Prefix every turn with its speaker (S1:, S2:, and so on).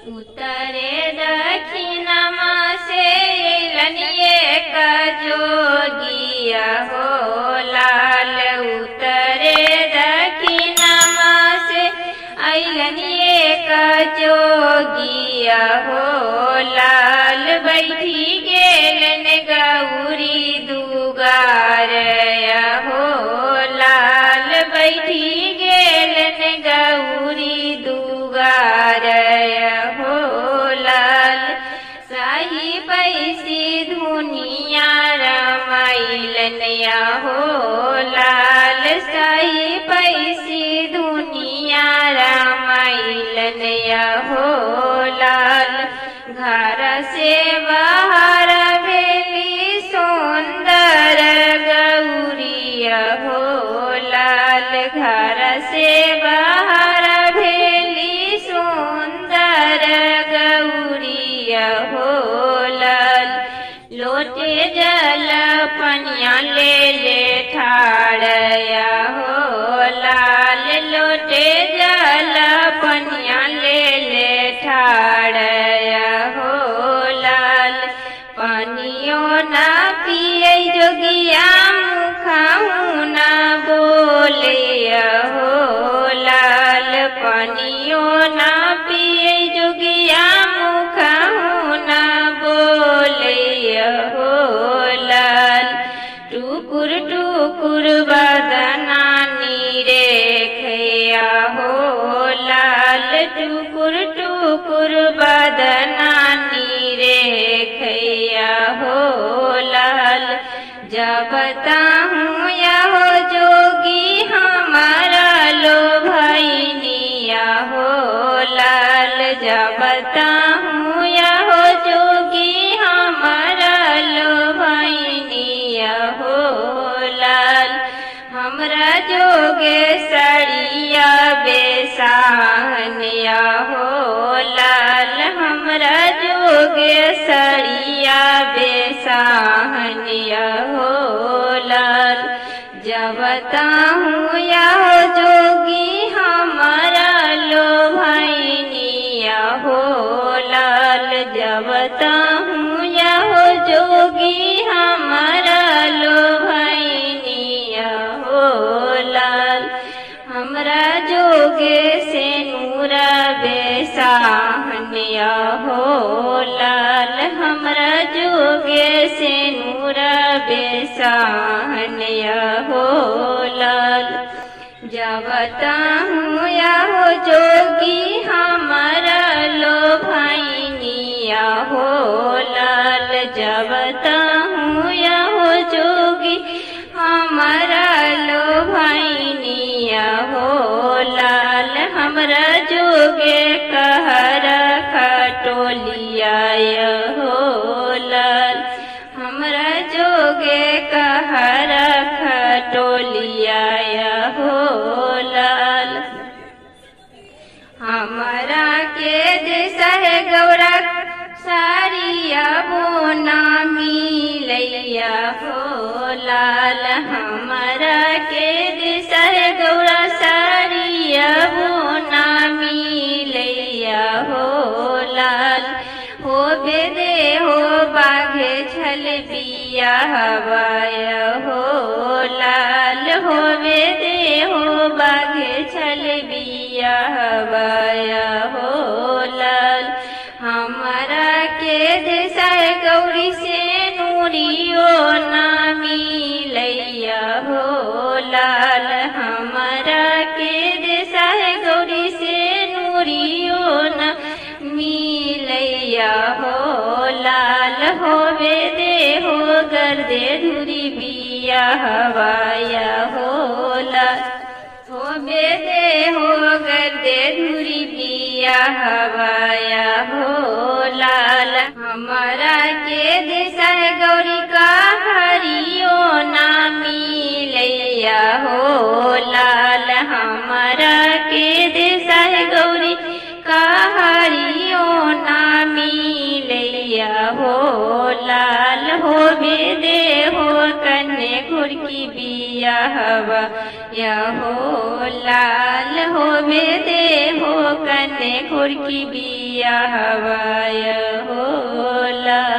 S1: उत्तरे दक्षिणमा से लनिए का जोगिया हो लाल। उत्तरे दक्षिणमा से लनिए का जोगिया हो लाल। बैठी गेलन गौरी दुगारया हो लाल। बैठी गेलन गौरी दुगारया हो लाल। साही पैसी धुनिया रमाइलनया हो लाल। साही पैसी धुनिया रमाइलनया हो लाल। घर से बाहर भेली सुंदर गौरिया हो लाल। घर से बाहर भेली सुंदर गौरिया हो लाल। लोटे जल पनिया ले ले ठाड़या हो लाल। लोटे जल पनिया ले ले ठाड़या हो लाल। पानियो ना पिए जोगिया मुखाऊ ना बोले हो लाल। पानियो ना पिए जोगिया मुखाऊ ना बोले हो लाल। टुकुर टुकुर बदना नीरे खया हो लाल। टुकुर टुकुर बदना नीरे खया हो लाल। जब ताहूँ यहो जोगी हमारा लो भैनिया हो लाल। जब ताहूँ यहो जोगी हमारा लो भैनिया हो लाल। हमरा जोगे सड़िया बेसाहनिया हो लाल। हमरा जोगे सड़िया बेसाहनिया हो लाल। जब ताहूँ यहो जोगी हमारा लो भैनिया हो लाल। जब ताहूँ यहो जोगी हमारा लो भैनिया हो लाल। हमरा जोगे से नूरा बेसाहनिया हो लाल। हमरा जोगे से नूरा बेसाहनिया हो लाल। जब ताहूँ यहो जोगी हमारा लो भैनिया हो लाल। जब ताहूँ यहो जोगी हमारा लो भैनिया हो लाल। हमरा जोगे कहरा खटोलिया हो लाल। हमरा जोगे कहरा खटोलिया हो लाल। हमरा के जैसा है गौरा सारिया बोना मिलैया हो लाल। हमरा के जैसा है गौरा सारिया बोना मिलैया हो लाल। हो बेदे हो बाघे छल बिया हवाया हो लाल। हो बेदे हो बाघे छल बिया हवाया हो लाल। हमारा के जैसा गौरी से नूरियो ना मिलैया हो लाल। हमारा के जैसा गौरी से नूरियो ना मिलैया हो लाल। हो दे हो गर्दे धुरी बिया हवाया हो लाल। हो दे हो गर्दे धुरी बिया हवाया हो लाल। हमारा के दिशा गौरी का हरियो ना मिलैया हो लाल। हमारा के दिशा गौरी का हरियो ना मिलैया हो लाल। हो दे हो कन्ने घुरकी बिया हवा या हो लाल। हो दे हो कन्ने घुरकी बिया पिया हवाय हो लाल।